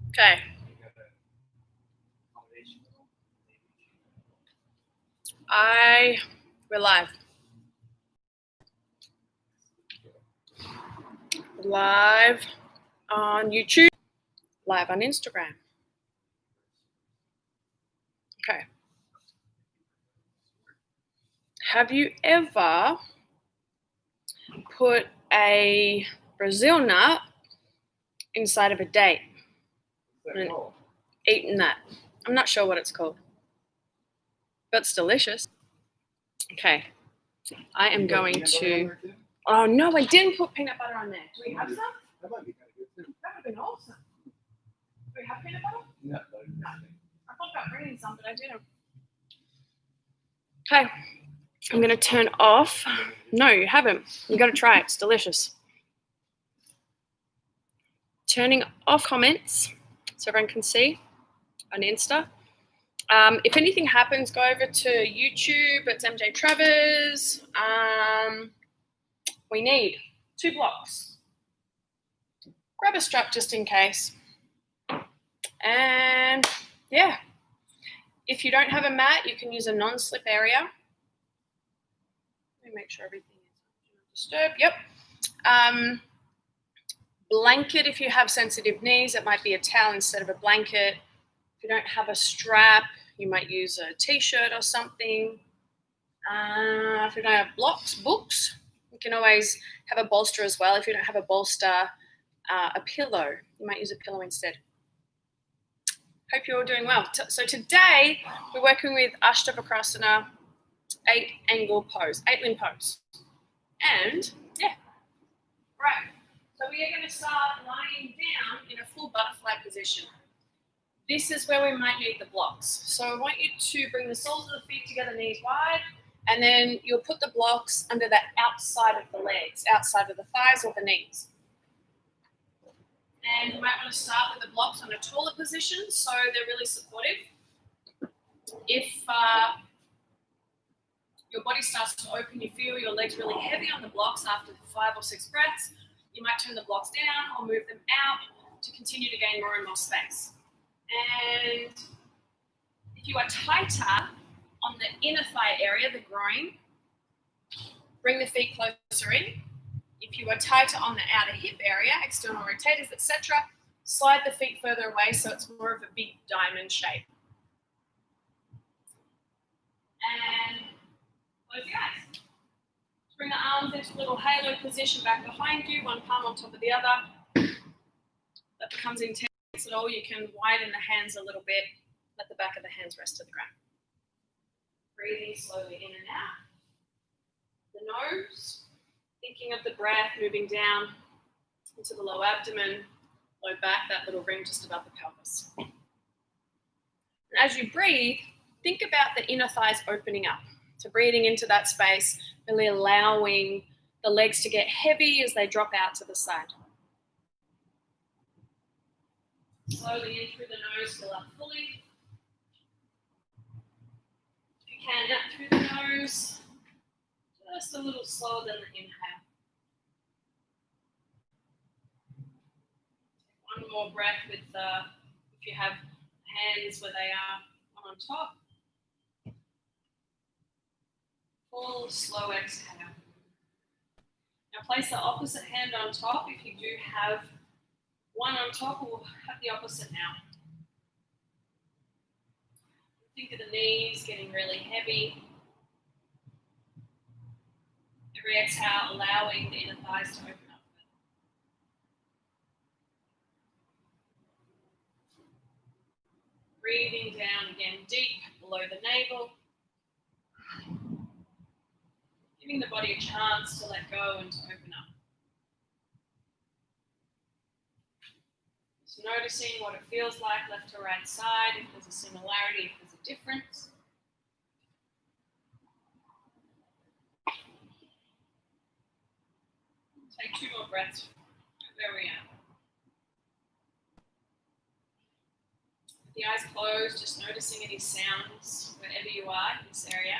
Okay. We're live. Live on YouTube, live on Instagram. Okay. Have you ever put a Brazil nut inside of a date and eaten that? I'm not sure what it's called, but it's delicious. Okay. I am going to... Oh, no, I didn't put peanut butter on there. Do we have some? That might be kind of good too. That would have been awesome. Do we have peanut butter? No. No. I thought about bringing some, but I didn't. Okay. I'm going to turn off. No, you haven't. You got to try it. It's delicious. Turning off comments so everyone can see on Insta. If anything happens, go over to YouTube. It's MJ Travers. We need 2 blocks. Grab a strap just in case. And yeah, if you don't have a mat, you can use a non-slip area. Let me make sure everything is disturbed. Yep. Blanket if you have sensitive knees. It might be a towel instead of a blanket. If you don't have a strap, you might use a t-shirt or something. If you don't have books, you can always have a bolster as well. If you don't have a bolster, a pillow. You might use a pillow instead. Hope you're all doing well. So today we're working with Astavakrasana 8-angle pose, 8-limb pose. And yeah, right. So we are going to start lying down in a full butterfly position. This is where we might need the blocks. So I want you to bring the soles of the feet together, knees wide, and then you'll put the blocks under the outside of the legs, outside of the thighs or the knees. And you might want to start with the blocks on a taller position so they're really supportive. If your body starts to open, you feel your legs really heavy on the blocks after 5 or 6 breaths, you might turn the blocks down or move them out to continue to gain more and more space. And if you are tighter on the inner thigh area, the groin, bring the feet closer in. If you are tighter on the outer hip area, external rotators, etc., slide the feet further away so it's more of a big diamond shape. And close your eyes. Bring the arms into a little halo position back behind you, one palm on top of the other. That becomes intense at all. You can widen the hands a little bit. Let the back of the hands rest to the ground. Breathing slowly in and out. The nose, thinking of the breath moving down into the low abdomen, low back, that little ring just above the pelvis. And as you breathe, think about the inner thighs opening up. So breathing into that space, really allowing the legs to get heavy as they drop out to the side. Slowly in through the nose, fill up fully. If you can, out through the nose, just a little slower than the inhale. One more breath with if you have hands where they are on top. Full, slow exhale. Now place the opposite hand on top. If you do have one on top, we'll have the opposite now. Think of the knees getting really heavy. Every exhale, allowing the inner thighs to open up. Breathing down again deep below the navel. Giving the body a chance to let go and to open up. Just noticing what it feels like left to right side, if there's a similarity, if there's a difference. Take 2 more breaths where we are. With the eyes closed, just noticing any sounds wherever you are in this area.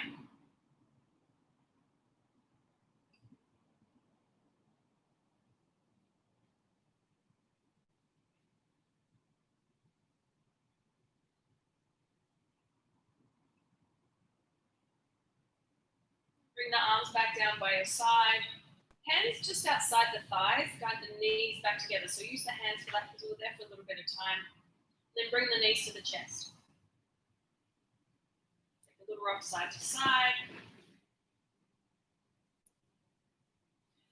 Bring the arms back down by your side. Hands just outside the thighs, guide the knees back together. So use the hands for that because we're there for a little bit of time. Then bring the knees to the chest. Take a little rock side to side.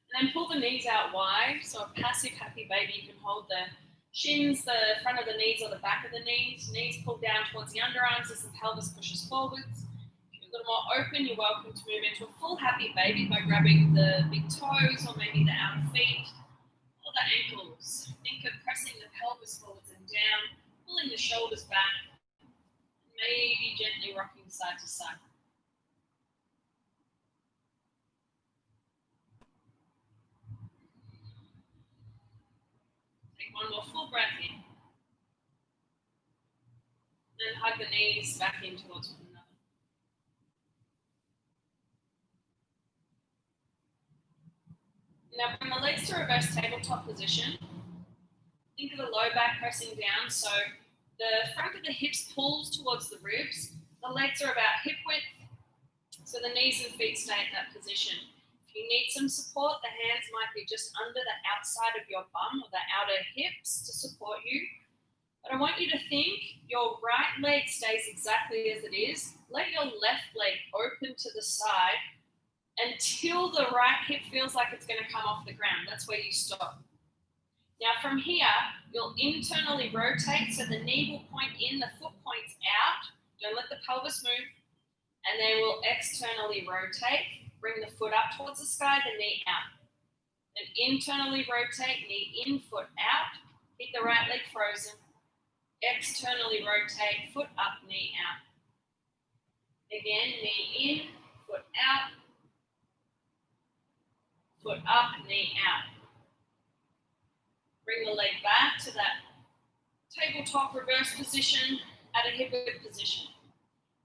And then pull the knees out wide. So a passive happy baby, you can hold the shins, the front of the knees or the back of the knees. Knees pull down towards the underarms as the pelvis pushes forwards. A little more open, you're welcome to move into a full happy baby by grabbing the big toes or maybe the outer feet or the ankles. Think of pressing the pelvis forwards and down, pulling the shoulders back, maybe gently rocking side to side. Take one more full breath in. Then hug the knees back in towards one another. Now bring the legs to reverse tabletop position. Think of the low back pressing down, so the front of the hips pulls towards the ribs. The legs are about hip width, so the knees and feet stay at that position. If you need some support, the hands might be just under the outside of your bum or the outer hips to support you. But I want you to think your right leg stays exactly as it is. Let your left leg open to the side until the right hip feels like it's going to come off the ground. That's where you stop. Now from here, you'll internally rotate so the knee will point in, the foot points out. Don't let the pelvis move. And then we'll externally rotate. Bring the foot up towards the sky, the knee out. Then internally rotate, knee in, foot out. Keep the right leg frozen. Externally rotate, foot up, knee out. Again, knee in, foot out. Foot up, knee out. Bring the leg back to that tabletop reverse position at a hip width position.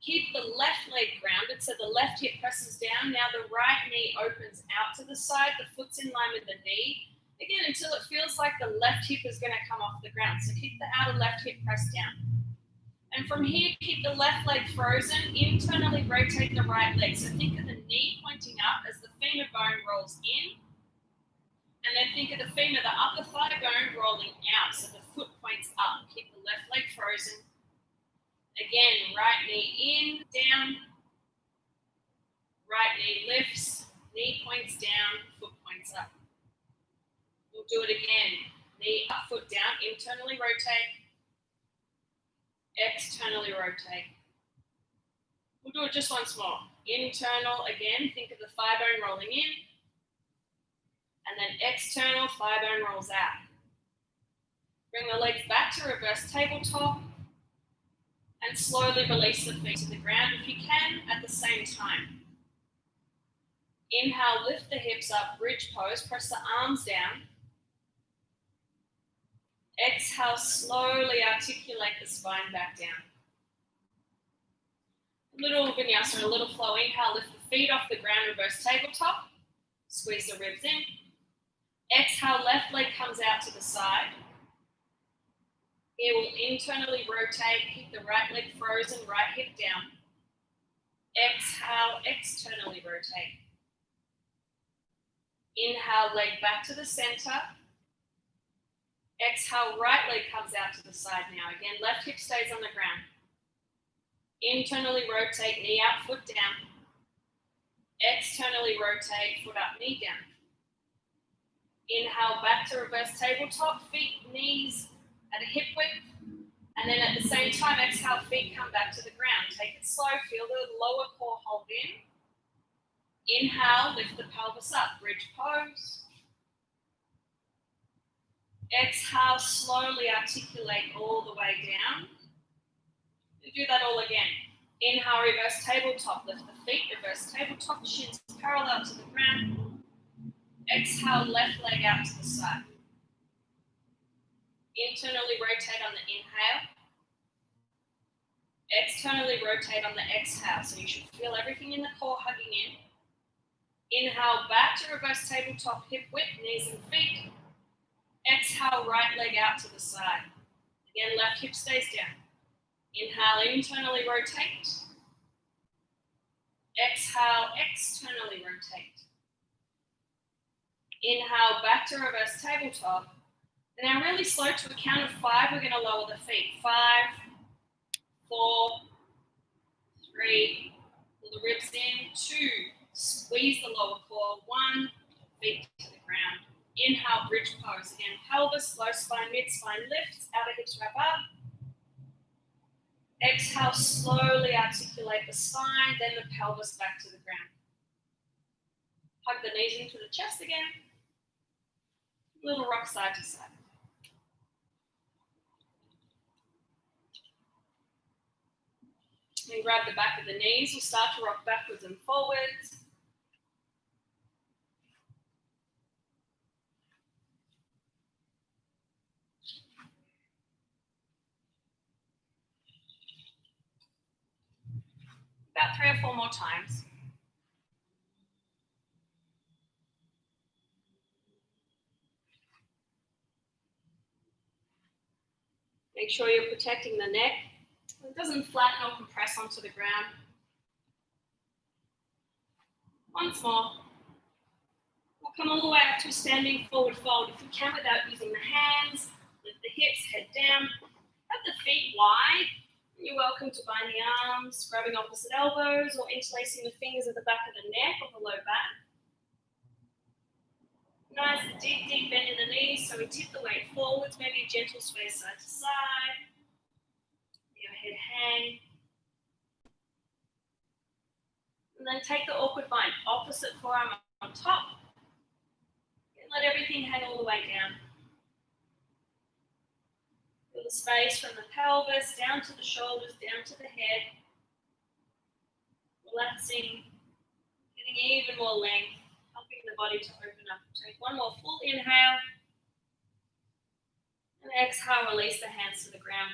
Keep the left leg grounded so the left hip presses down. Now the right knee opens out to the side. The foot's in line with the knee. Again, until it feels like the left hip is going to come off the ground. So keep the outer left hip pressed down. And from here, keep the left leg frozen. Internally rotate the right leg. So think of the knee pointing up as the femur bone rolls in. And then think of the femur, the upper thigh bone rolling out. So the foot points up. Keep the left leg frozen. Again, right knee in, down. Right knee lifts. Knee points down, foot points up. We'll do it again. Knee up, foot down, internally rotate. Externally rotate. We'll do it just once more. Internal again, think of the thigh bone rolling in. And then external, thigh bone rolls out. Bring the legs back to reverse tabletop. And slowly release the feet to the ground if you can at the same time. Inhale, lift the hips up, bridge pose, press the arms down. Exhale, slowly articulate the spine back down. A little vinyasa, a little flow. Inhale, lift the feet off the ground, reverse tabletop. Squeeze the ribs in. Exhale, left leg comes out to the side. Here we'll internally rotate, keep the right leg frozen, right hip down. Exhale, externally rotate. Inhale, leg back to the center. Exhale, right leg comes out to the side now. Again, left hip stays on the ground. Internally rotate, knee out, foot down. Externally rotate, foot up, knee down. Inhale, back to reverse tabletop, feet, knees at a hip width. And then at the same time, exhale, feet come back to the ground. Take it slow, feel the lower core hold in. Inhale, lift the pelvis up, bridge pose. Exhale, slowly articulate all the way down. We'll do that all again. Inhale, reverse tabletop, lift the feet, reverse tabletop, shins parallel to the ground. Exhale, left leg out to the side. Internally rotate on the inhale. Externally rotate on the exhale. So you should feel everything in the core hugging in. Inhale, back to reverse tabletop, hip width, knees and feet. Exhale, right leg out to the side. Again, left hip stays down. Inhale, internally rotate. Exhale, externally rotate. Inhale, back to reverse tabletop. And now really slow to a count of 5, we're going to lower the feet. 5, 4, 3, pull the ribs in. 2, squeeze the lower core. 1, feet to the ground. Inhale, bridge pose. Again, pelvis, low spine, mid spine lifts, outer hips wrap up. Exhale, slowly articulate the spine, then the pelvis back to the ground. Hug the knees into the chest again. Little rock side to side. Then grab the back of the knees. We'll start to rock backwards and forwards. About 3 or 4 more times. Make sure you're protecting the neck. It doesn't flatten or compress onto the ground. Once more. We'll come all the way up to a standing forward fold. If you can without using the hands, lift the hips, head down. Have the feet wide. You're welcome to bind the arms, grabbing opposite elbows or interlacing the fingers at the back of the neck or the low back. Nice deep, deep bend in the knees, so we tip the weight forwards, maybe a gentle sway side to side. Your head hang. And then take the awkward bind, opposite forearm on top. And let everything hang all the way down. Feel the space from the pelvis, down to the shoulders, down to the head. Relaxing, getting even more length, helping the body to open up. Take one more full inhale. And exhale, release the hands to the ground.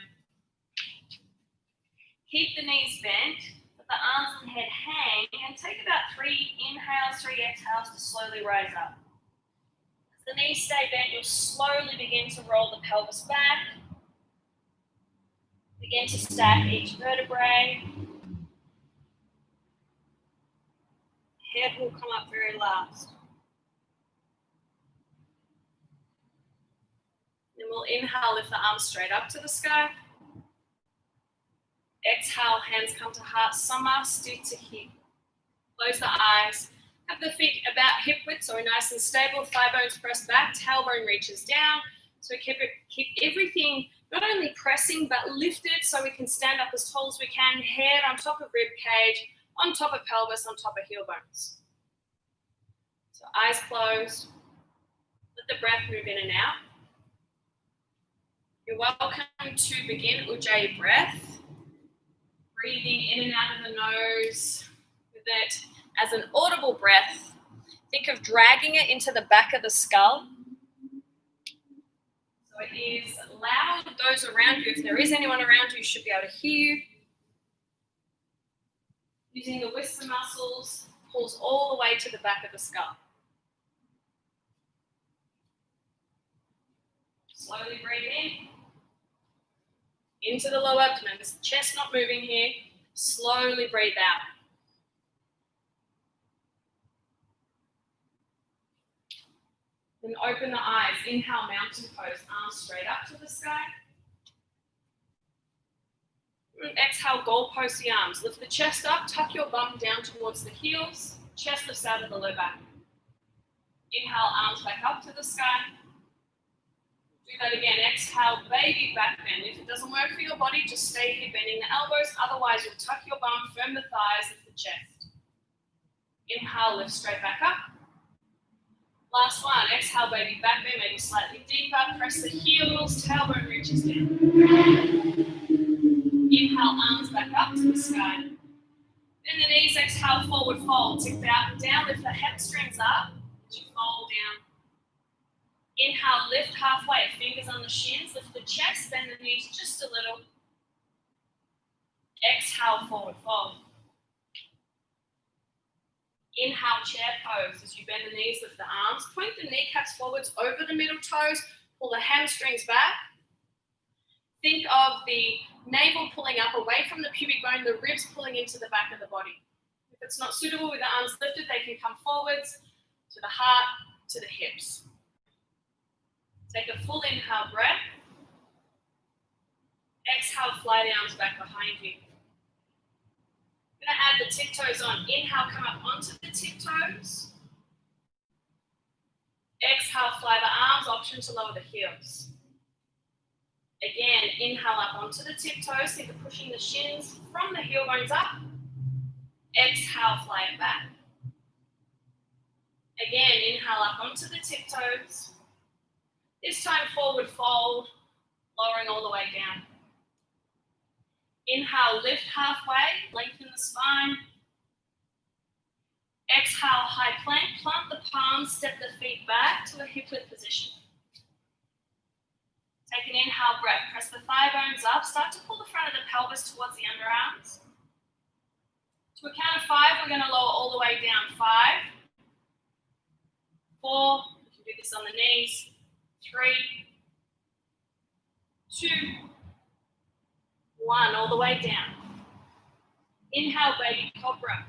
Keep the knees bent, let the arms and head hang, and take about 3 inhales, 3 exhales to slowly rise up. As the knees stay bent, you'll slowly begin to roll the pelvis back. Begin to stack each vertebrae. Head will come up very last. Then we'll inhale, lift the arms straight up to the sky. Exhale, hands come to heart, samasthiti to hip. Close the eyes. Have the feet about hip width, so we're nice and stable. Thigh bones press back, tailbone reaches down. So keep everything not only pressing but lifted so we can stand up as tall as we can. Head on top of rib cage, on top of pelvis, on top of heel bones. So eyes closed. Let the breath move in and out. You're welcome to begin Ujjayi breath. Breathing in and out of the nose with it as an audible breath. Think of dragging it into the back of the skull. So it is loud. Those around you, if there is anyone around you, should be able to hear you. Using the whisper muscles, pulls all the way to the back of the skull. Slowly breathe in. Into the lower abdomen, the chest not moving here. Slowly breathe out. Then open the eyes. Inhale, mountain pose. Arms straight up to the sky. And exhale, goalpost the arms. Lift the chest up. Tuck your bum down towards the heels. Chest lifts out of the low back. Inhale, arms back up to the sky. Do that again. Exhale, baby back bend. If it doesn't work for your body, just stay here bending the elbows. Otherwise, you'll tuck your bum, firm the thighs, lift the chest. Inhale, lift straight back up. Last one. Exhale, baby back bend, maybe slightly deeper. Press the heels, tailbone reaches down. Inhale, arms back up to the sky. Bend the knees, exhale, forward fold. Tip out and down, lift the hamstrings up as you fold down. Inhale, lift halfway, fingers on the shins, lift the chest, bend the knees just a little. Exhale, forward fold. Inhale, chair pose. As you bend the knees, lift the arms, point the kneecaps forwards over the middle toes, pull the hamstrings back. Think of the navel pulling up away from the pubic bone, the ribs pulling into the back of the body. If If it's not suitable with the arms lifted, they can come forwards to the heart, to the hips. Take a full inhale breath. Exhale, fly the arms back behind you. I'm going to add the tiptoes on. Inhale, come up onto the tiptoes. Exhale, fly the arms, option to lower the heels. Again, inhale up onto the tiptoes, think of pushing the shins from the heel bones up. Exhale, fly it back. Again, inhale up onto the tiptoes. This time forward fold, lowering all the way down. Inhale, lift halfway, lengthen the spine. Exhale, high plank, plant the palms, step the feet back to a hip width position. Take an inhale breath, press the thigh bones up, start to pull the front of the pelvis towards the underarms. To a count of 5, we're going to lower all the way down. 5, 4, we can do this on the knees. 3, 2, 1, all the way down. Inhale, baby cobra.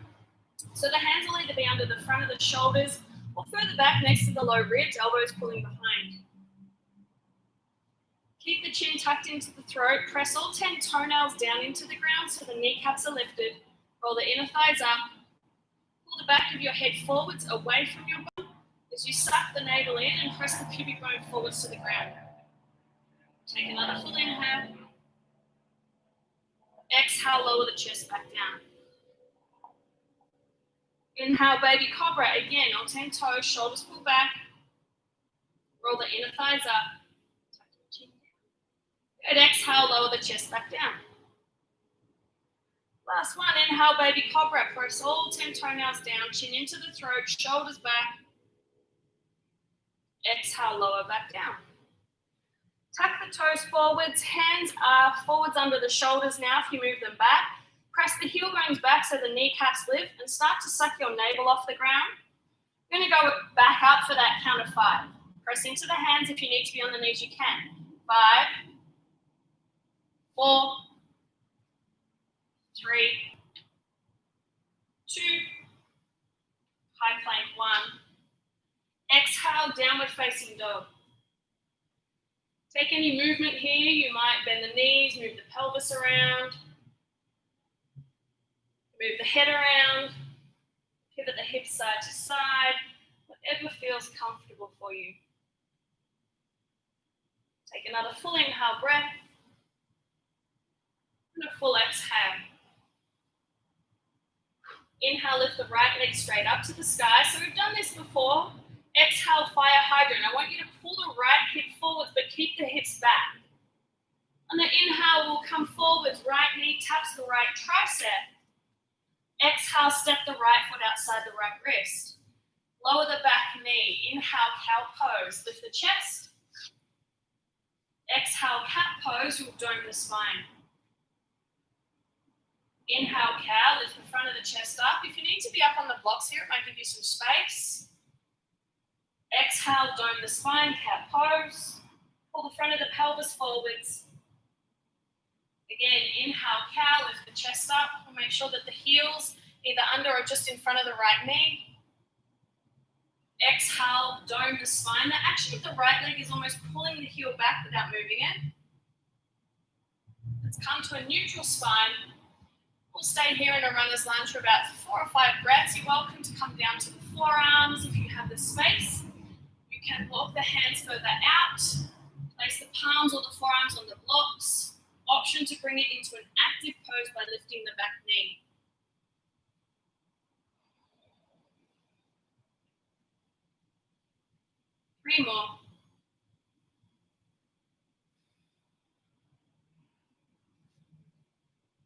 So the hands will either be under the front of the shoulders or further back next to the low ribs, elbows pulling behind. Keep the chin tucked into the throat. Press all 10 toenails down into the ground so the kneecaps are lifted. Roll the inner thighs up. Pull the back of your head forwards away from your bum as you suck the navel in and press the pubic bone forwards to the ground. Take another full inhale. Exhale, lower the chest back down. Inhale, baby cobra. Again, on 10 toes, shoulders pull back. Roll the inner thighs up. Tuck your chin down. And exhale, lower the chest back down. Last one, inhale, baby cobra. Press all 10 toenails down, chin into the throat, shoulders back. Exhale, lower back down. Tuck the toes forwards, hands are forwards under the shoulders now if you move them back. Press the heel bones back so the kneecaps lift and start to suck your navel off the ground. You're going to go back up for that count of 5. Press into the hands. If you need to be on the knees, you can. 5, 4, 3, 2, high plank 1. Exhale, downward facing dog. Take any movement here. You might bend the knees, move the pelvis around, move the head around, pivot the hips side to side, whatever feels comfortable for you. Take another full inhale breath and a full exhale. Inhale, lift the right leg straight up to the sky. So we've done this before. Exhale, fire hydrant. I want you to pull the right hip forwards, but keep the hips back. On the inhale, we'll come forwards. Right knee taps the right tricep. Exhale, step the right foot outside the right wrist. Lower the back knee. Inhale, cow pose. Lift the chest. Exhale, cat pose. We'll dome the spine. Inhale, cow. Lift the front of the chest up. If you need to be up on the blocks here, it might give you some space. Exhale, dome the spine, cat pose. Pull the front of the pelvis forwards. Again, inhale, cow, lift the chest up. And make sure that the heels either under or just in front of the right knee. Exhale, dome the spine. Now, actually, the right leg is almost pulling the heel back without moving it. Let's come to a neutral spine. We'll stay here in a runner's lunge for about 4 or 5 breaths. You're welcome to come down to the forearms if you have the space. You can walk the hands further out. Place the palms or the forearms on the blocks. Option to bring it into an active pose by lifting the back knee. Three more.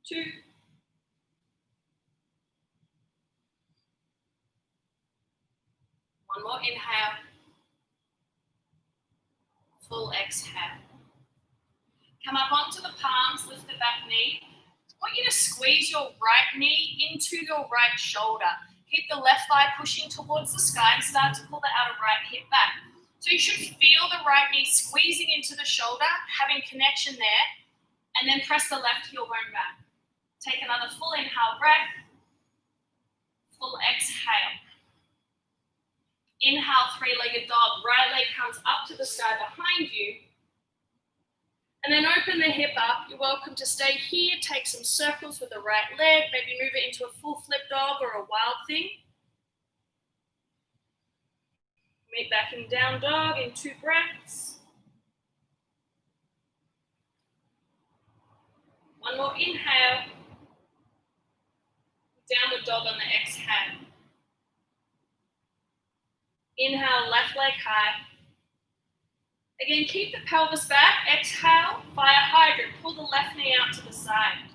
Two. One more inhale. Full exhale. Come up onto the palms, lift the back knee. I want you to squeeze your right knee into your right shoulder. Keep the left thigh pushing towards the sky and start to pull the outer right hip back. So you should feel the right knee squeezing into the shoulder, having connection there, and then press the left heel bone back. Take another full inhale breath. Full exhale. Inhale, three-legged dog. Right leg comes up to the sky behind you. And then open the hip up. You're welcome to stay here. Take some circles with the right leg. Maybe move it into a full flip dog or a wild thing. Meet back in down dog in 2 breaths. One more inhale. Downward dog on the exhale. Inhale, left leg high. Again, keep the pelvis back. Exhale, fire hydrant. Pull the left knee out to the side.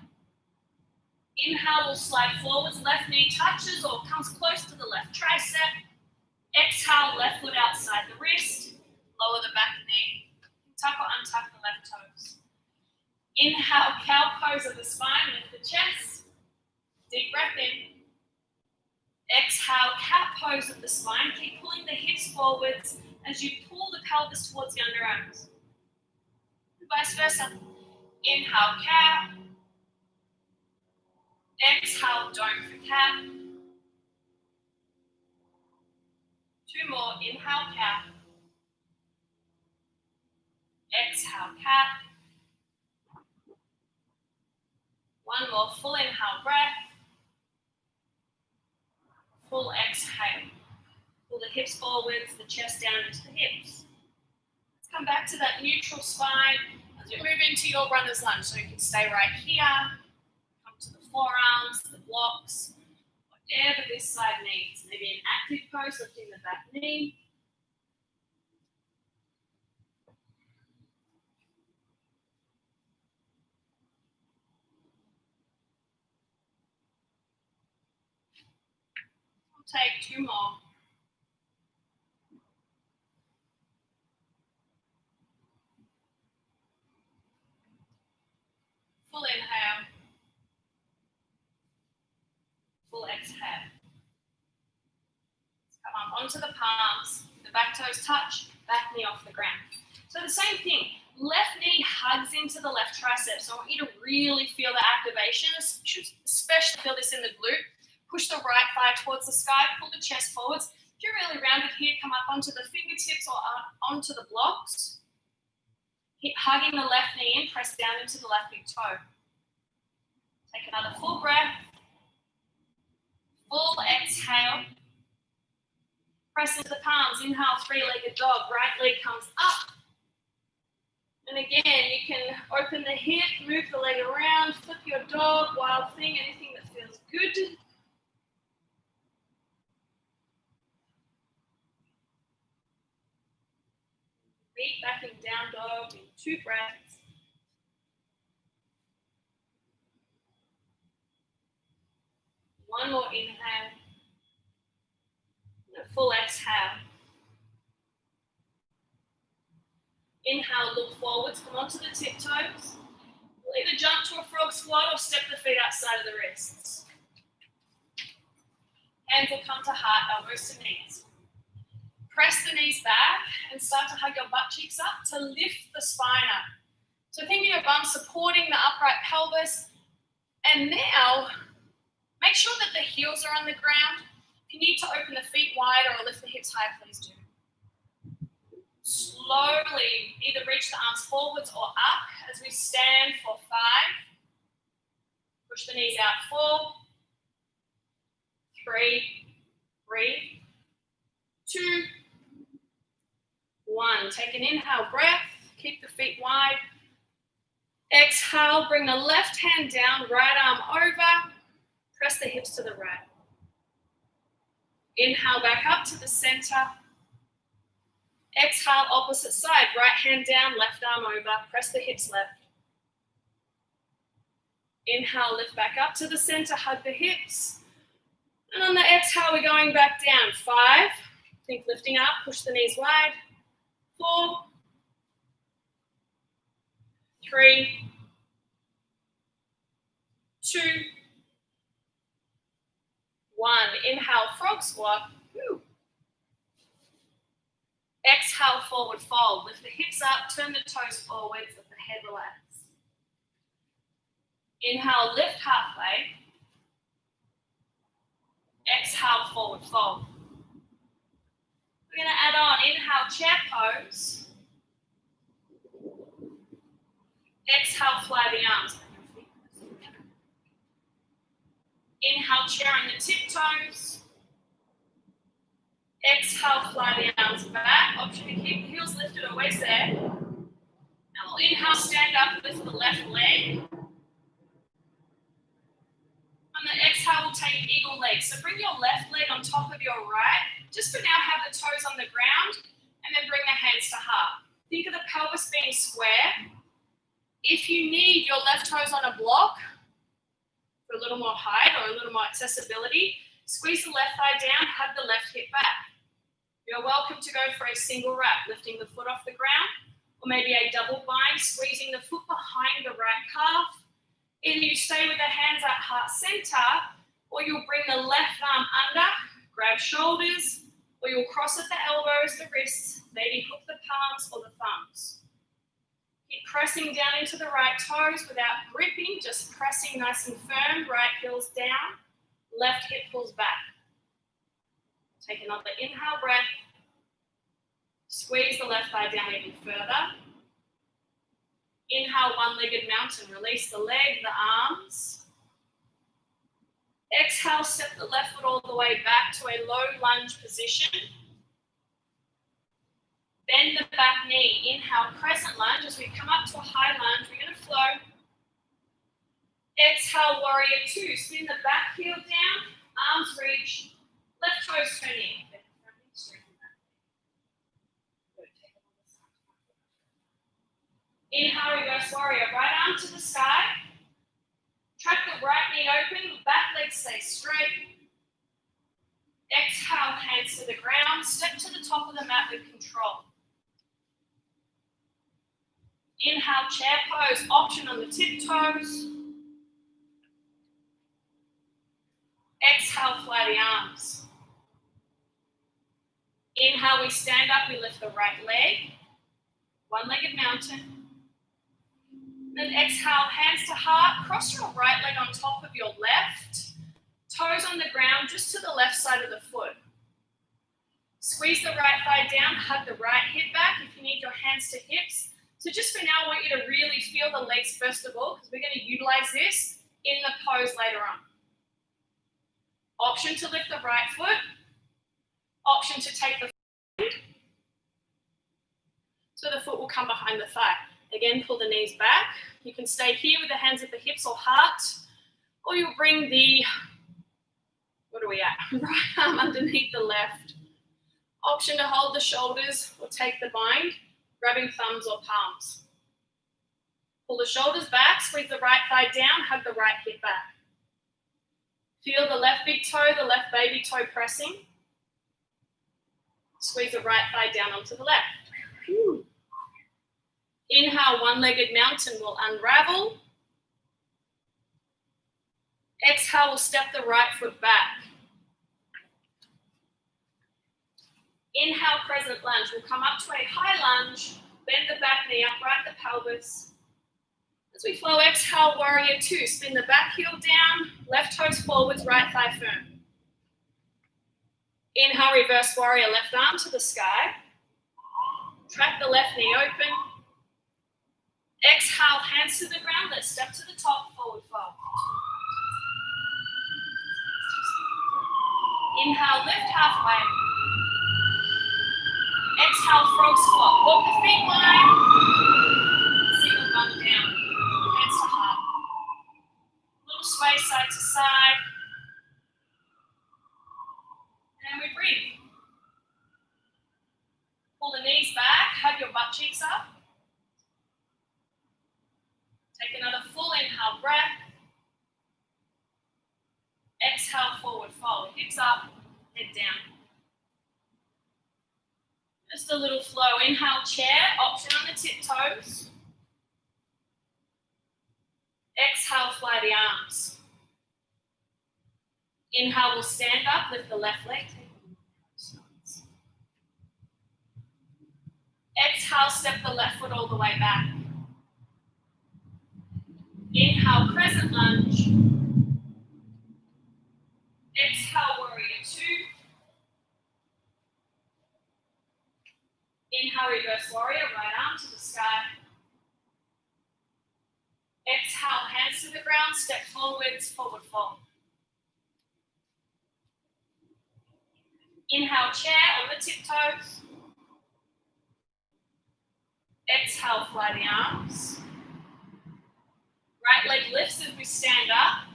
Inhale, we'll slide forwards. Left knee touches or comes close to the left tricep. Exhale, left foot outside the wrist. Lower the back knee. Tuck or untuck the left toes. Inhale, cow pose of the spine. Lift the chest. Deep breath in. Exhale, cat pose of the spine. Keep pulling the hips forwards as you pull the pelvis towards the underarms. Vice versa. Inhale, cat. Exhale, dome for cat. 2 more. Inhale, cat. Exhale, cat. 1 more. Full inhale, breath. Full exhale. Pull the hips forwards, the chest down into the hips. Let's come back to that neutral spine as we move into your runner's lunge. So you can stay right here. Come to the forearms, the blocks, whatever this side needs. Maybe an active pose, lifting the back knee. We'll take 2 more. Full inhale. Full exhale. Come on, onto the palms. The back toes touch, back knee off the ground. So the same thing. Left knee hugs into the left tricep. So I want you to really feel the activation. Especially feel this in the glute. Push the right thigh towards the sky. Pull the chest forwards. If you're really rounded here, come up onto the fingertips or onto the blocks. Keep hugging the left knee in. Press down into the left big toe. Take another full breath. Full exhale. Press into the palms. Inhale, three-legged dog. Right leg comes up. And again, you can open the hip, move the leg around, flip your dog, wild thing, anything that feels good. Feet back in down dog in 2 breaths. One more inhale. And a full exhale. Inhale, look forwards, come onto the tiptoes. We'll either jump to a frog squat or step the feet outside of the wrists. Hands will come to heart, elbows to knees. Press the knees back and start to hug your butt cheeks up to lift the spine up. So think of your bum supporting the upright pelvis. And now, make sure that the heels are on the ground. If you need to open the feet wider or lift the hips higher, please do. Slowly, either reach the arms forwards or up as we stand for 5. Push the knees out, 4, 3, breathe, 2, 1. Take an inhale breath, keep the feet wide. Exhale, bring the left hand down, right arm over. Press the hips to the right. Inhale back up to the center. Exhale, opposite side. Right hand down, left arm over. Press the hips left. Inhale, lift back up to the center. Hug the hips. And on the exhale, we're going back down. 5. Think lifting up. Push the knees wide. 4. 3. 2. 1. Inhale, frog squat. Woo. Exhale, forward fold. Lift the hips up, turn the toes forwards, let the head relax. Inhale, lift halfway. Exhale, forward fold. We're going to add on, inhale, chair pose. Exhale, fly the arms. Inhale, chair on the tiptoes. Exhale, fly the arms back. Option to keep the heels lifted, always there. And we'll inhale, stand up, lift the left leg. On the exhale, we'll take eagle leg. So bring your left leg on top of your right. Just for now, have the toes on the ground, and then bring the hands to heart. Think of the pelvis being square. If you need your left toes on a block for a little more height or a little more accessibility, squeeze the left thigh down, hug the left hip back. You're welcome to go for a single wrap, lifting the foot off the ground, or maybe a double bind, squeezing the foot behind the right calf. Either you stay with the hands at heart center, or you'll bring the left arm under, grab shoulders, or you'll cross at the elbows, the wrists, maybe hook the palms or the thumbs. Keep pressing down into the right toes without gripping, just pressing nice and firm, right heels down, left hip pulls back. Take another inhale breath. Squeeze the left thigh down even further. Inhale, one-legged mountain. Release the leg, the arms. Exhale, step the left foot all the way back to a low lunge position. Bend the back knee. Inhale, crescent lunge. As we come up to a high lunge, we're going to flow. Exhale, warrior two. Spin the back heel down, arms reach, left toes turn in. Inhale, reverse warrior. Right arm to the sky. Track the right knee open, back leg stays straight. Exhale, hands to the ground. Step to the top of the mat with control. Inhale, chair pose. Option on the tiptoes. Exhale, fly the arms. Inhale, we stand up, we lift the right leg. One-legged mountain. Then exhale, hands to heart. Cross your right leg on top of your left. Toes on the ground, just to the left side of the foot. Squeeze the right thigh down, hug the right hip back if you need your hands to hips. So just for now, I want you to really feel the legs first of all, because we're going to utilize this in the pose later on. Option to lift the right foot. Option to take the foot. So the foot will come behind the thigh. Again, pull the knees back. You can stay here with the hands at the hips or heart, or you'll bring the, what are we at? Right arm underneath the left. Option to hold the shoulders or take the bind, grabbing thumbs or palms. Pull the shoulders back, squeeze the right thigh down, hug the right hip back. Feel the left big toe, the left baby toe pressing. Squeeze the right thigh down onto the left. Whew. Inhale, one-legged mountain will unravel. Exhale, we'll step the right foot back. Inhale, crescent lunge. We'll come up to a high lunge, bend the back knee, upright the pelvis. As we flow, exhale, warrior two. Spin the back heel down, left toes forwards, right thigh firm. Inhale, reverse warrior, left arm to the sky. Track the left knee open. Exhale, hands to the ground. Let's step to the top, forward fold. Inhale, lift halfway. Exhale, frog squat. Walk the feet wide. Single bum down. Hands to heart. Little sway side to side. And we breathe. Pull the knees back. Hug your butt cheeks up. Take another full inhale breath. Exhale, forward fold. Hips up, head down. Just a little flow. Inhale, chair. Option on the tiptoes. Exhale, fly the arms. Inhale, we'll stand up, lift the left leg. Exhale, step the left foot all the way back. Inhale, crescent lunge. Exhale, warrior Inhale, reverse warrior, right arm to the sky. Exhale, hands to the ground, step forwards, forward fold. Inhale, chair on the tiptoes. Exhale, fly the arms. Right leg lifts as we stand up.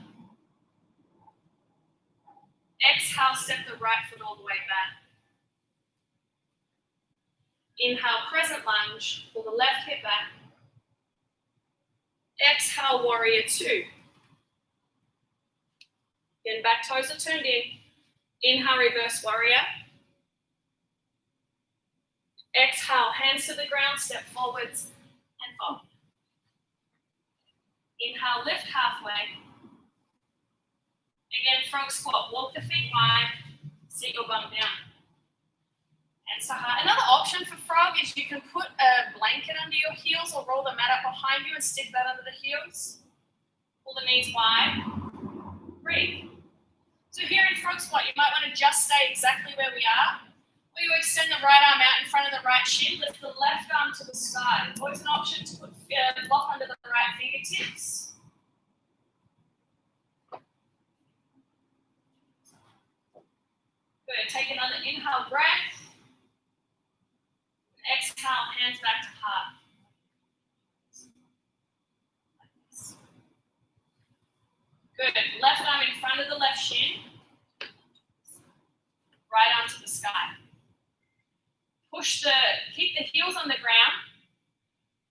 Exhale, step the right foot all the way back. Inhale, crescent lunge, pull the left hip back. Exhale, warrior two. Again, back toes are turned in. Inhale, reverse warrior. Exhale, hands to the ground, step forwards and fold. Inhale, lift halfway. Again, frog squat, walk the feet wide, sit your bum down. Hands to heart. Another option for frog is you can put a blanket under your heels or roll the mat up behind you and stick that under the heels. Pull the knees wide. Breathe. So here in frog squat, you might want to just stay exactly where we are. Or you extend the right arm out in front of the right shin, lift the left arm to the sky. Always an option to put block under the right fingertips. Good. Take another inhale breath. Exhale, hands back to heart. Good. Left arm in front of the left shin. Right arm to the sky. Keep the heels on the ground.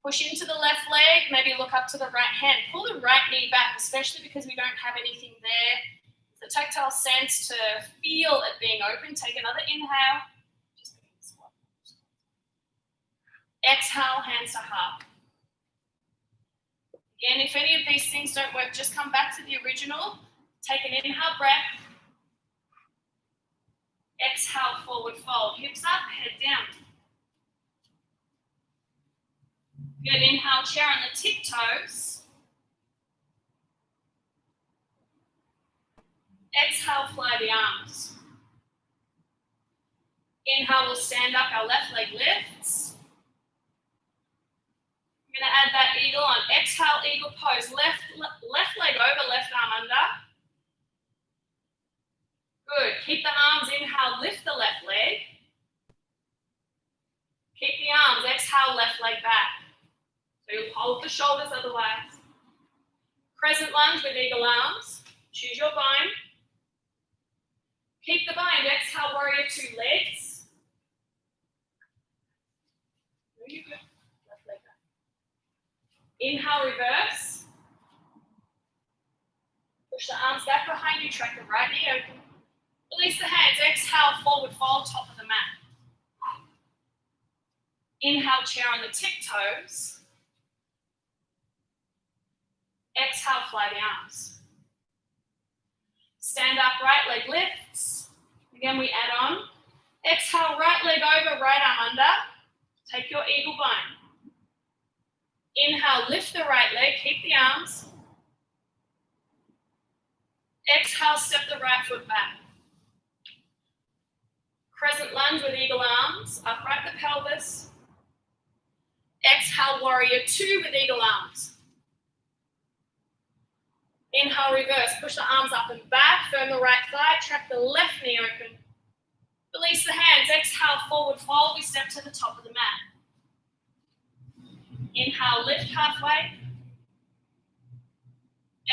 Push into the left leg, maybe look up to the right hand. Pull the right knee back, especially because we don't have anything there. The tactile sense to feel it being open. Take another inhale. Exhale, hands to heart. Again, if any of these things don't work, just come back to the original. Take an inhale breath. Exhale, forward fold. Hips up, head down. Good. Inhale, chair on the tiptoes. Exhale, fly the arms. Inhale, we'll stand up, our left leg lifts. I'm going to add that eagle on. Exhale, eagle pose. Left leg over, left arm under. Good. Keep the arms. Inhale, lift the left leg. Keep the arms. Exhale, left leg back. So you'll hold the shoulders otherwise. Crescent lunge with eagle arms. Choose your bind. Keep the bind. Exhale, warrior two legs. Very good. Left leg back. Inhale, reverse. Push the arms back behind you. Track the right knee open. Release the hands. Exhale, forward fold, top of the mat. Inhale, chair on the tiptoes. Exhale, fly the arms. Stand up, right leg lifts. Again, we add on. Exhale, right leg over, right arm under. Take your eagle bind. Inhale, lift the right leg, keep the arms. Exhale, step the right foot back. Crescent lunge with eagle arms, upright the pelvis. Exhale, warrior two with eagle arms. Inhale, reverse, push the arms up and back, firm the right thigh, track the left knee open. Release the hands, exhale, forward fold, we step to the top of the mat. Inhale, lift halfway.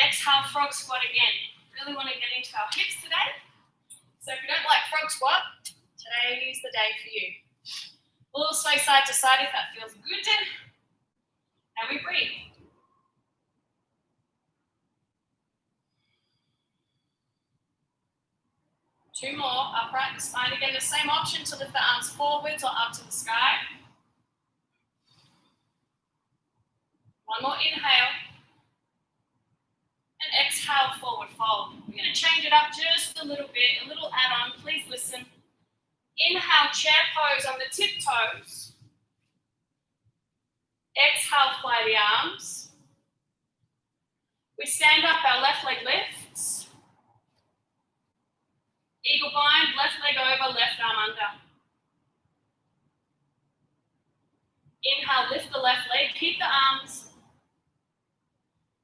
Exhale, frog squat again. Really want to get into our hips today. So if you don't like frog squat, today is the day for you. A little sway side to side if that feels good. And we breathe. Two more, upright the spine. Again, the same option to lift the arms forwards or up to the sky. One more inhale. And exhale, forward fold. We're going to change it up just a little bit, a little add-on. Please listen. Inhale, chair pose on the tiptoes. Exhale, fly the arms. We stand up, our left leg lifts. Eagle bind, left leg over, left arm under. Inhale, lift the left leg, keep the arms.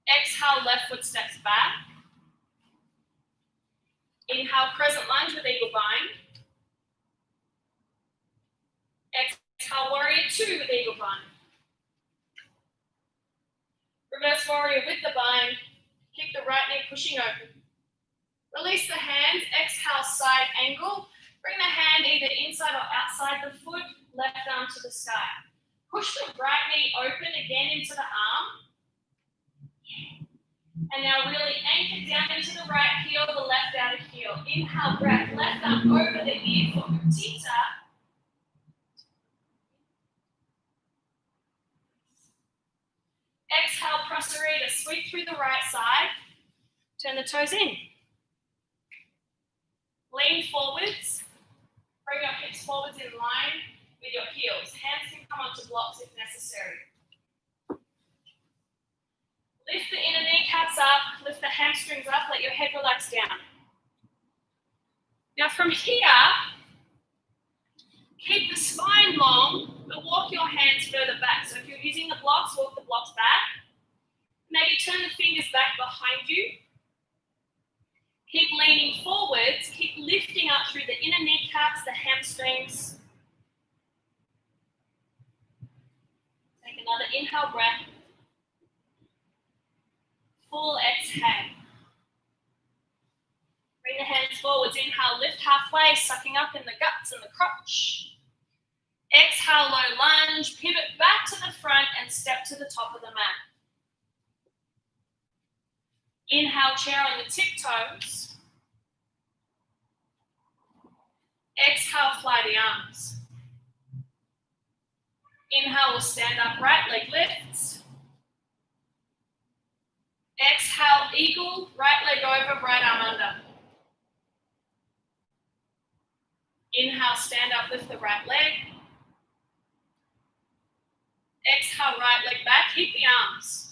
Exhale, left foot steps back. Inhale, crescent lunge with eagle bind. Exhale, warrior two with eagle bind. Reverse warrior with the bind. Keep the right knee pushing open. Release the hands, exhale, side angle. Bring the hand either inside or outside the foot, left arm to the sky. Push the right knee open again into the arm. And now really anchor down into the right heel, the left outer heel. Inhale, breath, left arm over the ear for Utthita. Exhale, Prasarita, sweep through the right side. Turn the toes in. Lean forwards. Bring your hips forwards in line with your heels. Hands can come onto blocks if necessary. Lift the inner kneecaps up, lift the hamstrings up, let your head relax down. Now from here, keep the spine long, but walk your hands further back. So if you're using the blocks, walk the blocks back. Maybe turn the fingers back behind you. Keep leaning forwards, keep lifting up through the inner kneecaps, the hamstrings. Take another inhale breath. Full exhale. Bring the hands forwards. Inhale, lift halfway, sucking up in the guts and the crotch. Exhale, low lunge, pivot back to the front and step to the top of the mat. Inhale, chair on the tiptoes. Exhale, fly the arms. Inhale, we'll stand up, right leg lifts. Exhale, eagle, right leg over, right arm under. Inhale, stand up, lift the right leg. Exhale, right leg back, keep the arms.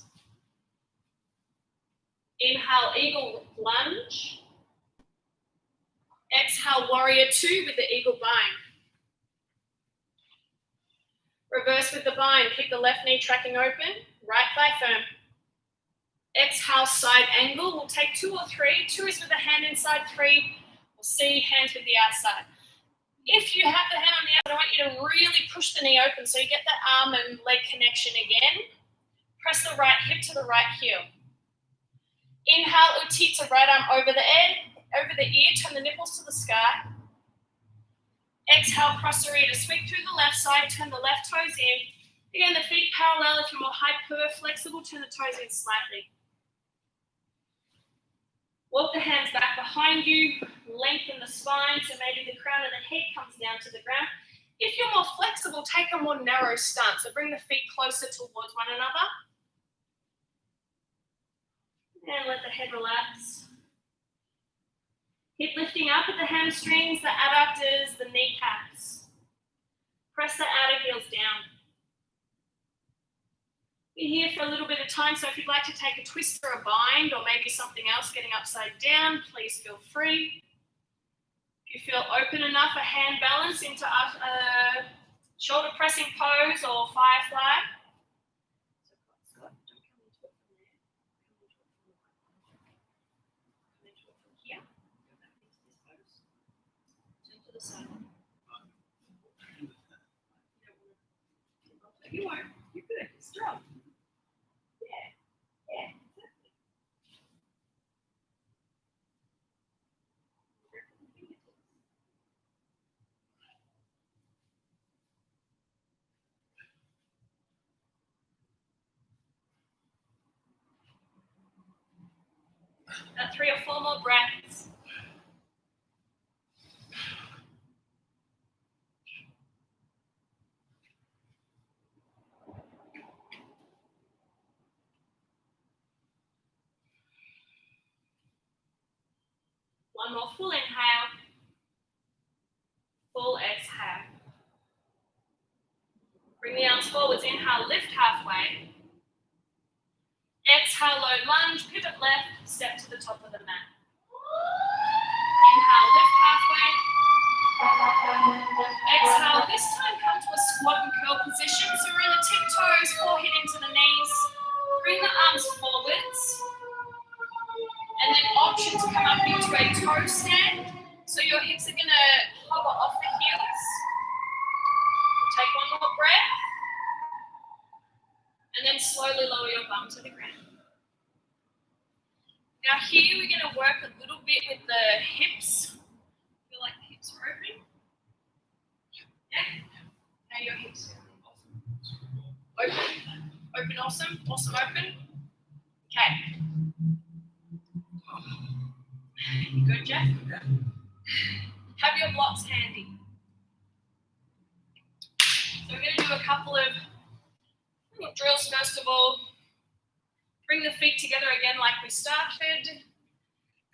Inhale, eagle lunge. Exhale, warrior two with the eagle bind. Reverse with the bind, keep the left knee tracking open, right thigh firm. Exhale, side angle. We'll take two or three. Two is with the hand inside, three. We'll see hands with the outside. If you have the hand on the outside, I want you to really push the knee open so you get that arm and leg connection again. Press the right hip to the right heel. Inhale, Utthita, right arm over the ear, turn the nipples to the sky. Exhale, Prasarita, sweep through the left side, turn the left toes in. Again, the feet parallel. If you're more hyper flexible, turn the toes in slightly. Walk the hands back behind you, lengthen the spine, so maybe the crown of the head comes down to the ground. If you're more flexible, take a more narrow stance, so bring the feet closer towards one another. And let the head relax. Keep lifting up at the hamstrings, the adductors, the kneecaps. Press the outer heels down. Be here for a little bit of time, so if you'd like to take a twist or a bind, or maybe something else getting upside down, please feel free. If you feel open enough, a hand balance into a shoulder pressing pose or firefly. So, don't come into it from there. Come into it from here. Go back into this pose. Turn to the side. You won't. You're good. You're strong. Yeah, exactly. About 3 or 4 more breaths. One more full inhale, full exhale. Bring the arms forwards, inhale, lift halfway. Exhale, low lunge, pivot left, step to the top of the mat. Inhale, lift halfway. Exhale, this time come to a squat and curl position. So really one more breath. And then slowly lower your bum to the ground. Now here we're going to work a little bit with the hips. Feel like the hips are open? Yeah? How are your hips? Open? Open, awesome. Awesome, open. Okay. You good, Jeff? Yeah. Have your blocks handy. So we're going to do a couple of drills first of all. Bring the feet together again like we started.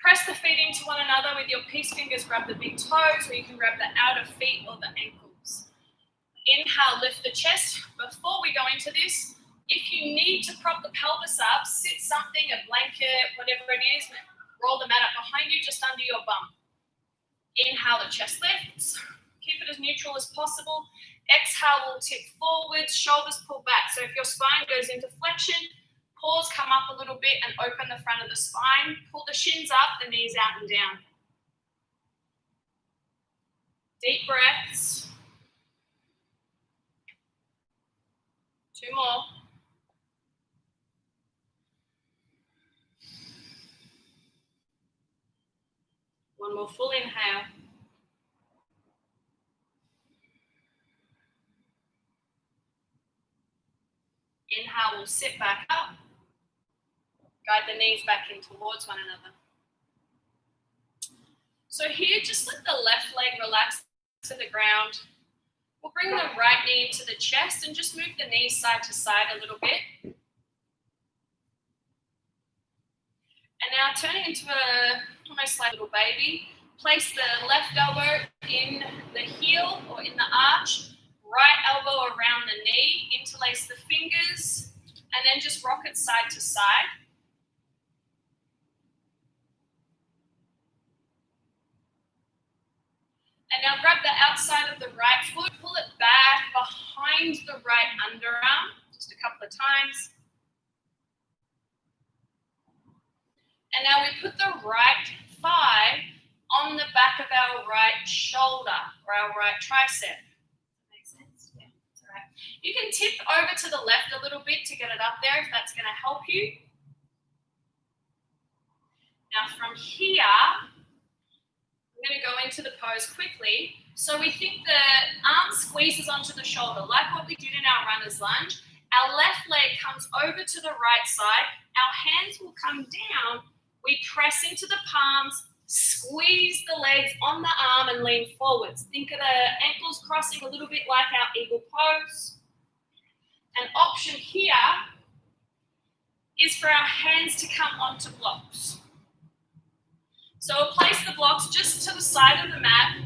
Press the feet into one another with your peace fingers. Grab the big toes, or you can grab the outer feet or the ankles. Inhale, lift the chest. Before we go into this, if you need to prop the pelvis up, sit something, a blanket, whatever it is, roll the mat up behind you, just under your bum. Inhale, the chest lifts. Keep it as neutral as possible. Exhale, we'll tip forwards, shoulders pull back. So if your spine goes into flexion, pause, come up a little bit and open the front of the spine. Pull the shins up, the knees out and down. Deep breaths. 2 more. One more full inhale. Inhale, we'll sit back up. Guide the knees back in towards one another. So here, just let the left leg relax to the ground. We'll bring the right knee into the chest and just move the knees side to side a little bit. And now turn it into almost like a little baby. Place the left elbow in the heel or in the arch. Right elbow around the knee, interlace the fingers, and then just rock it side to side. And now grab the outside of the right foot, pull it back behind the right underarm, just a couple of times. And now we put the right thigh on the back of our right shoulder or our right tricep. You can tip over to the left a little bit to get it up there if that's going to help you. Now from here, I'm going to go into the pose quickly. So we think the arm squeezes onto the shoulder, like what we did in our runner's lunge. Our left leg comes over to the right side. Our hands will come down. We press into the palms, squeeze the legs on the arm and lean forwards. Think of the ankles crossing a little bit like our eagle pose. An option here is for our hands to come onto blocks. So we'll place the blocks just to the side of the mat.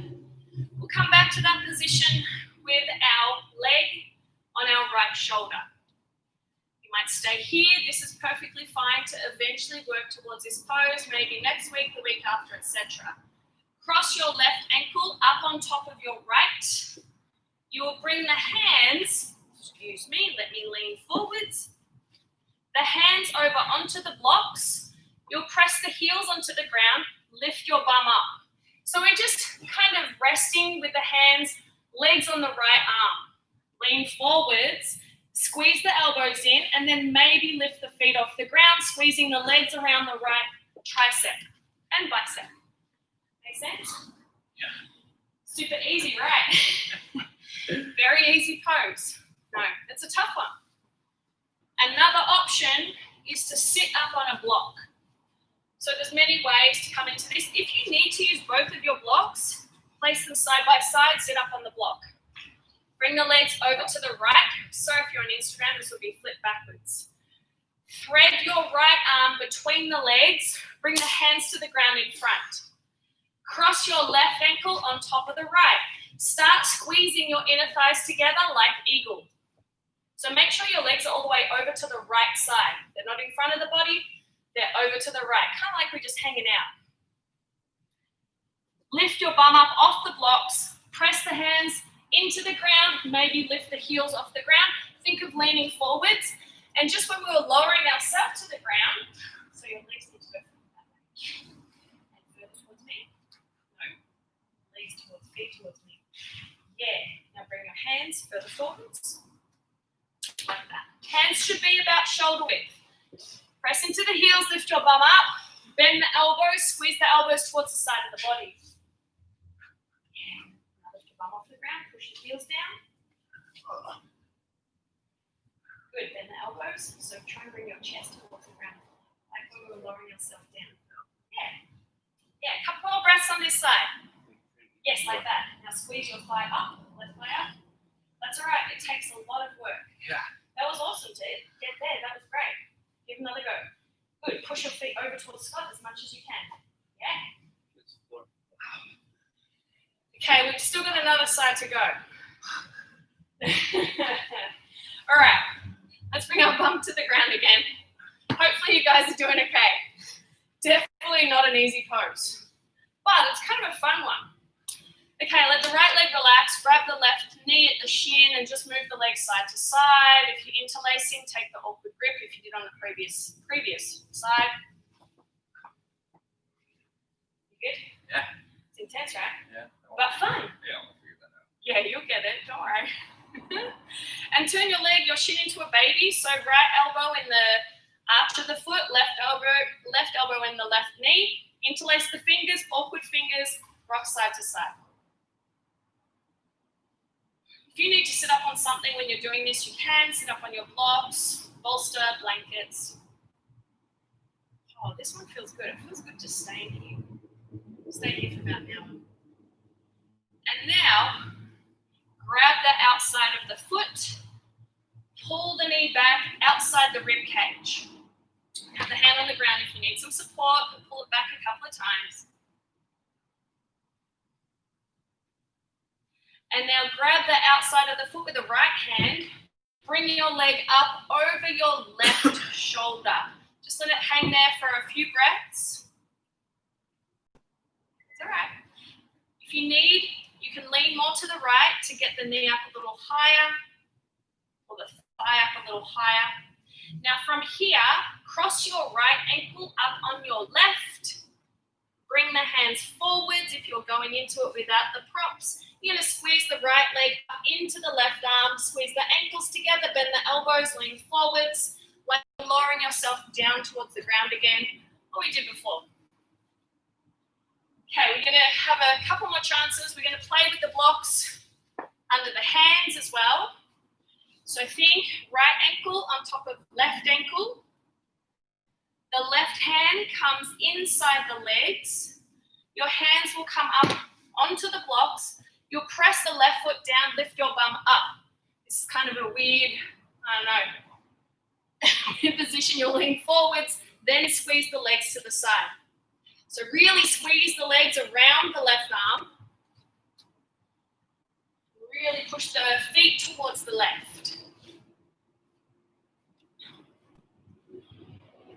We'll come back to that position with our leg on our right shoulder. You might stay here. This is perfectly fine to eventually work towards this pose, maybe next week, the week after, etc. Cross your left ankle up on top of your right. You will bring the hands, excuse me, let me lean forwards. The hands over onto the blocks. You'll press the heels onto the ground, lift your bum up. So we're just kind of resting with the hands, legs on the right arm. Lean forwards, squeeze the elbows in, and then maybe lift the feet off the ground, squeezing the legs around the right tricep and bicep. Make sense? Yeah. Super easy, right? Very easy pose. No, it's a tough one. Another option is to sit up on a block. So there's many ways to come into this. If you need to use both of your blocks, place them side by side, sit up on the block. Bring the legs over to the right. So if you're on Instagram, this will be flipped backwards. Thread your right arm between the legs. Bring the hands to the ground in front. Cross your left ankle on top of the right. Start squeezing your inner thighs together like eagle. So make sure your legs are all the way over to the right side. They're not in front of the body, they're over to the right, kind of like we're just hanging out. Lift your bum up off the blocks, press the hands into the ground, maybe lift the heels off the ground. Think of leaning forwards. And just when we were lowering ourselves to the ground, so your legs need to go that way. And further towards me. No. Legs towards, feet towards me. Yeah. Now bring your hands further forwards. Like that. Hands should be about shoulder width. Press into the heels, lift your bum up, bend the elbows, squeeze the elbows towards the side of the body. Yeah. Now lift your bum off the ground, push your heels down. Good, bend the elbows. So try and bring your chest towards the ground, like when we were lowering yourself down. Yeah. Yeah, a couple more breaths on this side. Yes, like that. Now squeeze your thigh up, left thigh up. That's all right, it takes a lot of work. Yeah. That was awesome, Ted. Get there, that was great. Give another go. Good, push your feet over towards Scott as much as you can. Yeah? Okay, we've still got another side to go. All right, let's bring our bum to the ground again. Hopefully you guys are doing okay. Definitely not an easy pose, but it's kind of a fun one. Okay, let the right leg relax, grab the left knee at the shin and just move the leg side to side. If you're interlacing, take the awkward grip if you did on the previous side. You good? Yeah. It's intense, right? Yeah. But fun. Yeah, I'll figure that out. Yeah, you'll get it, don't worry. And turn your leg, your shin into a baby. So right elbow in the arch of the foot, left elbow in the left knee. Interlace the fingers, awkward fingers, rock side to side. If you need to sit up on something when you're doing this, you can. Sit up on your blocks, bolster, blankets. Oh, this one feels good. It feels good to stay in here. Stay here for about an hour. And now, grab the outside of the foot, pull the knee back outside the rib cage. Have the hand on the ground if you need some support, pull it back a couple of times. And now grab the outside of the foot with the right hand, bring your leg up over your left shoulder. Just let it hang there for a few breaths. It's all right. If you need, you can lean more to the right to get the knee up a little higher, or the thigh up a little higher. Now from here, cross your right ankle up on your left. Bring the hands forwards if you're going into it without the props. You're going to squeeze the right leg up into the left arm, squeeze the ankles together, bend the elbows, lean forwards, like lowering yourself down towards the ground again, what we did before. Okay, we're going to have a couple more chances. We're going to play with the blocks under the hands as well. So think right ankle on top of left ankle. The left hand comes inside the legs. Your hands will come up onto the blocks. You'll press the left foot down, lift your bum up. This is kind of a weird, weird position. You'll lean forwards, then squeeze the legs to the side. So really squeeze the legs around the left arm. Really push the feet towards the left.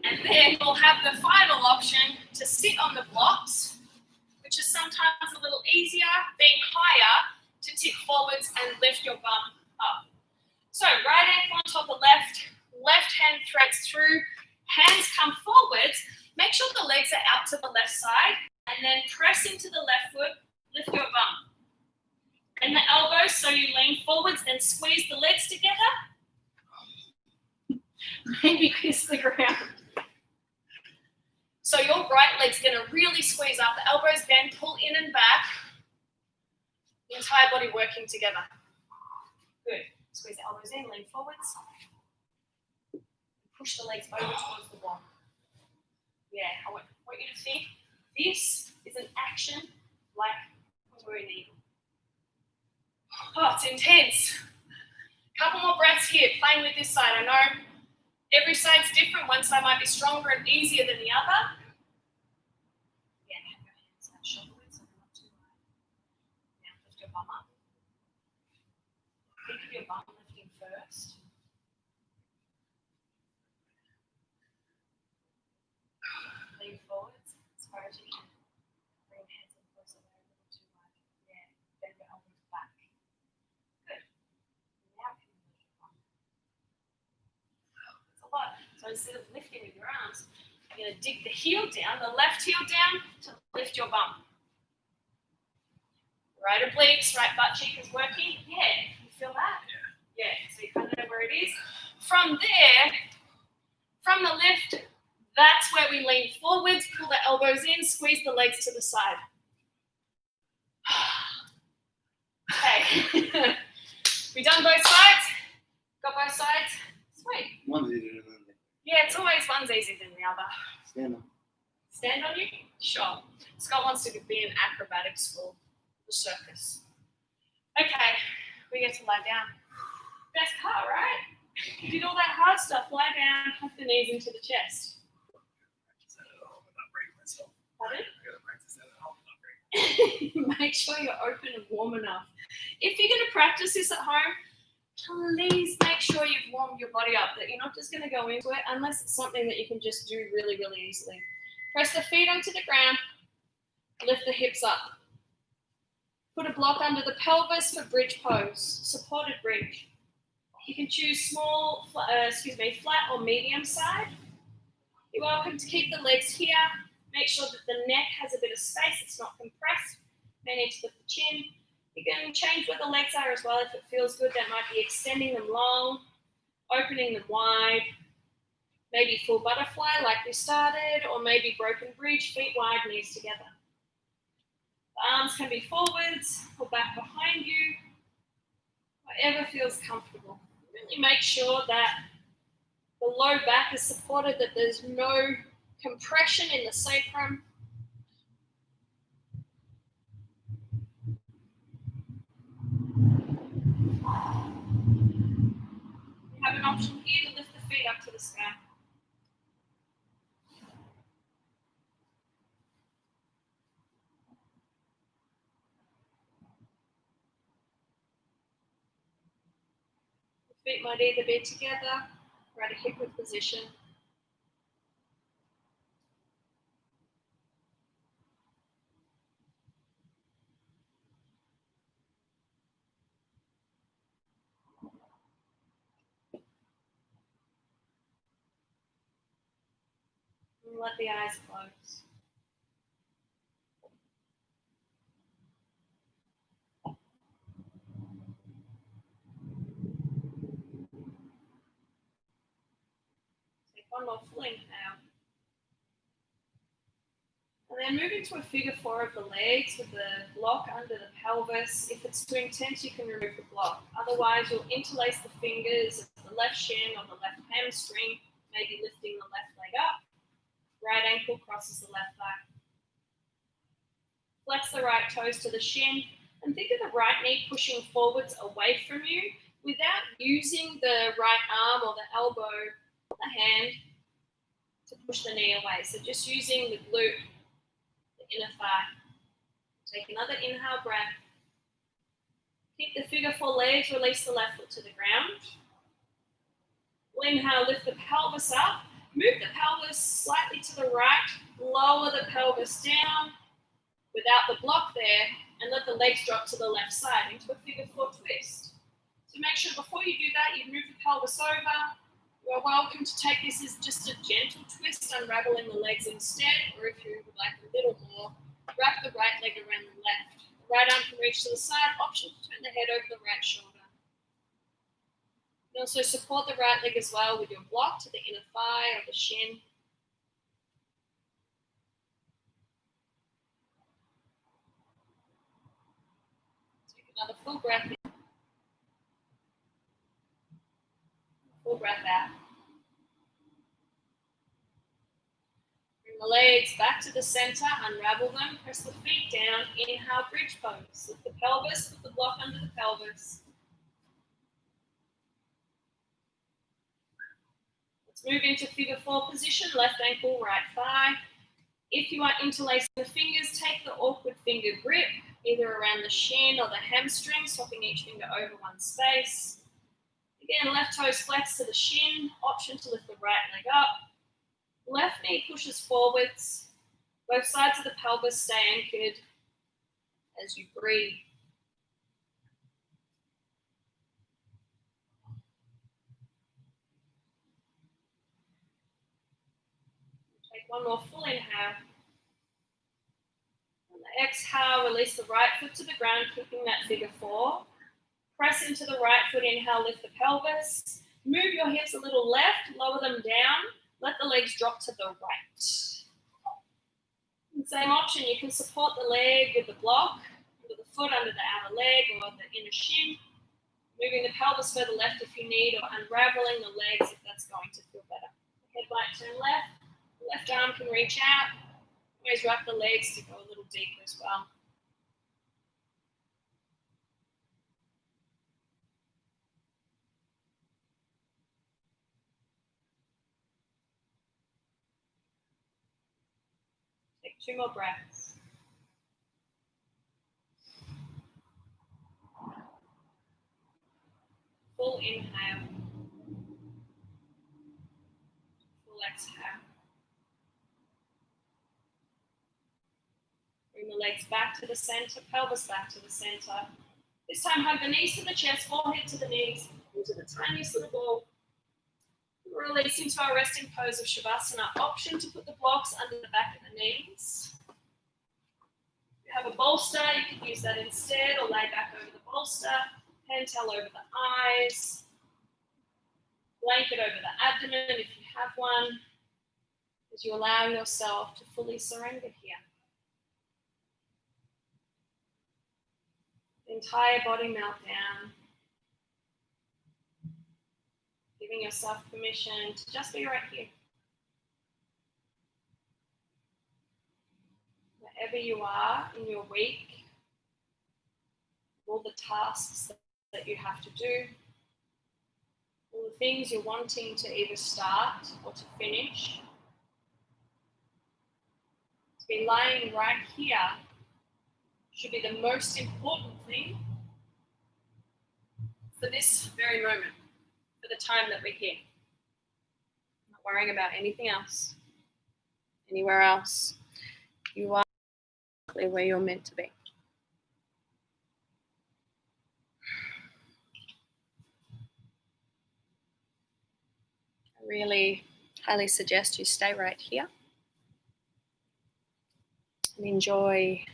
And then we'll have the final option to sit on the blocks, which is sometimes a little easier, being higher, to tip forwards and lift your bum up. So right ankle on top of left, left hand threads through, hands come forwards, make sure the legs are out to the left side, and then press into the left foot, lift your bum. And the elbows, so you lean forwards and squeeze the legs together. Maybe kiss the ground. So your right leg's going to really squeeze up. The elbows bend, pull in and back. The entire body working together. Good. Squeeze the elbows in, lean forwards. Push the legs over towards the wall. Yeah, I want you to think this is an action like when we're in eagle. Oh, it's intense. Couple more breaths here, playing with this side. I know every side's different. One side might be stronger and easier than the other. Yeah, have your hands out shoulder width so they're not too wide. Now lift your bum up. Think of your bum lifting first. Lean forwards as far as you can. Bring your hands in closer, they're a little too wide. Yeah, bend your elbows back. Good. Now can you lift your bum? It's a lot. So instead of lifting with your arms, you're going to dig the heel down, the left heel down, to lift your bum. Right obliques, right butt cheek is working. Yeah, you feel that? Yeah, so you kind of know where it is. From there, from the lift, that's where we lean forwards, pull the elbows in, squeeze the legs to the side. Okay. We done both sides? Got both sides? Sweet. One's easier than the other. Yeah, it's always one's easier than the other. Stand up. Stand on you? Sure. Scott wants to be in acrobatic school, the circus. Okay, we get to lie down. Best part, right? You did all that hard stuff. Lie down, huck the knees into the chest. Pardon? Make sure you're open and warm enough. If you're going to practice this at home, please make sure you've warmed your body up, that you're not just going to go into it unless it's something that you can just do really, really easily. Press the feet onto the ground, lift the hips up. Put a block under the pelvis for bridge pose, supported bridge. You can choose flat or medium side. You're welcome to keep the legs here. Make sure that the neck has a bit of space, it's not compressed. May need to lift the chin. You can change where the legs are as well if it feels good. That might be extending them long, opening them wide, maybe full butterfly like we started, or maybe broken bridge, feet wide, knees together. The arms can be forwards or back behind you, whatever feels comfortable. Really make sure that the low back is supported, that there's no compression in the sacrum. You have an option here to lift the feet up to the sky. The feet might either be together or at a hip width position. And let the eyes close. Take one more full inhale. And then move into a figure four of the legs with the block under the pelvis. If it's too intense, you can remove the block. Otherwise, you'll interlace the fingers of the left shin or the left hamstring, maybe lifting the left leg up. Right ankle crosses the left thigh. Flex the right toes to the shin and think of the right knee pushing forwards away from you without using the right arm or the elbow or the hand to push the knee away. So just using the glute, the inner thigh. Take another inhale breath. Keep the figure four legs, release the left foot to the ground. We'll inhale, lift the pelvis up. Move the pelvis slightly to the right, lower the pelvis down without the block there, and let the legs drop to the left side into a figure four twist. So make sure before you do that, you move the pelvis over. You are welcome to take this as just a gentle twist, unraveling the legs instead, or if you would like a little more, wrap the right leg around the left. The right arm can reach to the side, option to turn the head over the right shoulder. You can also support the right leg as well with your block to the inner thigh or the shin. Take another full breath in. Full breath out. Bring the legs back to the center, unravel them, press the feet down, inhale, bridge pose. Lift the pelvis, put the block under the pelvis. Move into figure four position, left ankle, right thigh. If you are interlacing the fingers, take the awkward finger grip, either around the shin or the hamstring, swapping each finger over one space. Again, left toes flex to the shin, option to lift the right leg up. Left knee pushes forwards. Both sides of the pelvis stay anchored as you breathe. Take one more full inhale. And the Exhale, release the right foot to the ground, keeping that figure 4. Press into the right foot, inhale, lift the pelvis. Move your hips a little left, lower them down. Let the legs drop to the right. Same option, you can support the leg with the block, with the foot under the outer leg or the inner shin. Moving the pelvis further left if you need, or unraveling the legs if that's going to feel better. Head might turn left. The left arm can reach out. Always wrap the legs to go a little deeper as well. Take 2 more breaths. Full inhale. Full exhale. Bring the legs back to the center, pelvis back to the center. This time hug the knees to the chest, forehead to the knees, into the tiniest little ball. Release into our resting pose of Shavasana. Option to put the blocks under the back of the knees. If you have a bolster, you can use that instead, or lay back over the bolster. Hand towel over the eyes. Blanket over the abdomen if you have one. As you allow yourself to fully surrender here. The entire body melt down. Giving yourself permission to just be right here. Wherever you are in your week, all the tasks that you have to do, all the things you're wanting to either start or to finish, to be lying right here should be the most important thing for this very moment, for the time that we're here. Not worrying about anything else, anywhere else. You are exactly where you're meant to be. I really highly suggest you stay right here and enjoy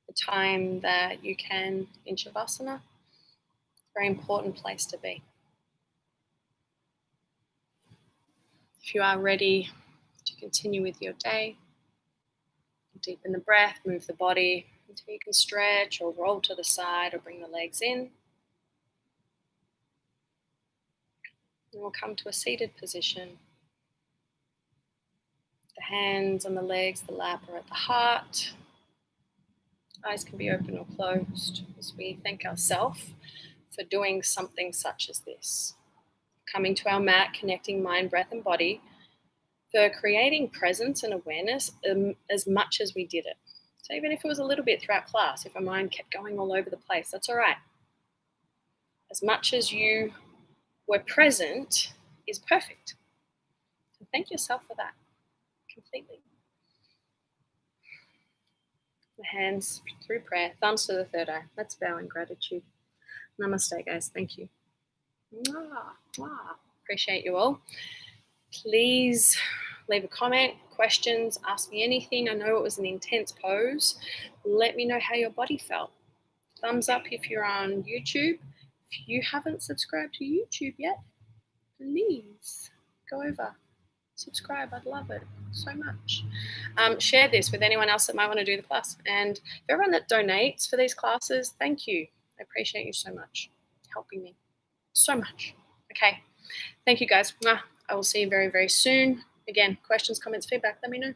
the time that you can in Shavasana. It's a very important place to be. If you are ready to continue with your day, deepen the breath, move the body until you can stretch or roll to the side or bring the legs in. And we'll come to a seated position. The hands on the legs, the lap are at the heart. Eyes can be open or closed as we thank ourselves for doing something such as this. Coming to our mat, connecting mind, breath, and body, for creating presence and awareness as much as we did it. So even if it was a little bit throughout class, if our mind kept going all over the place, that's all right. As much as you were present is perfect. So thank yourself for that completely. The hands through prayer, thumbs to the third eye. Let's bow in gratitude. Namaste, guys. Thank you. Appreciate you all. Please leave a comment, questions, ask me anything. I know it was an intense pose. Let me know how your body felt. Thumbs up if you're on YouTube. If you haven't subscribed to YouTube yet, please go over, subscribe. I'd love it so much. Share this with anyone else that might want to do the class. And everyone that donates for these classes, thank you. I appreciate you so much. Helping me so much. Okay. Thank you, guys. I will see you very, very soon. Again, questions, comments, feedback, let me know.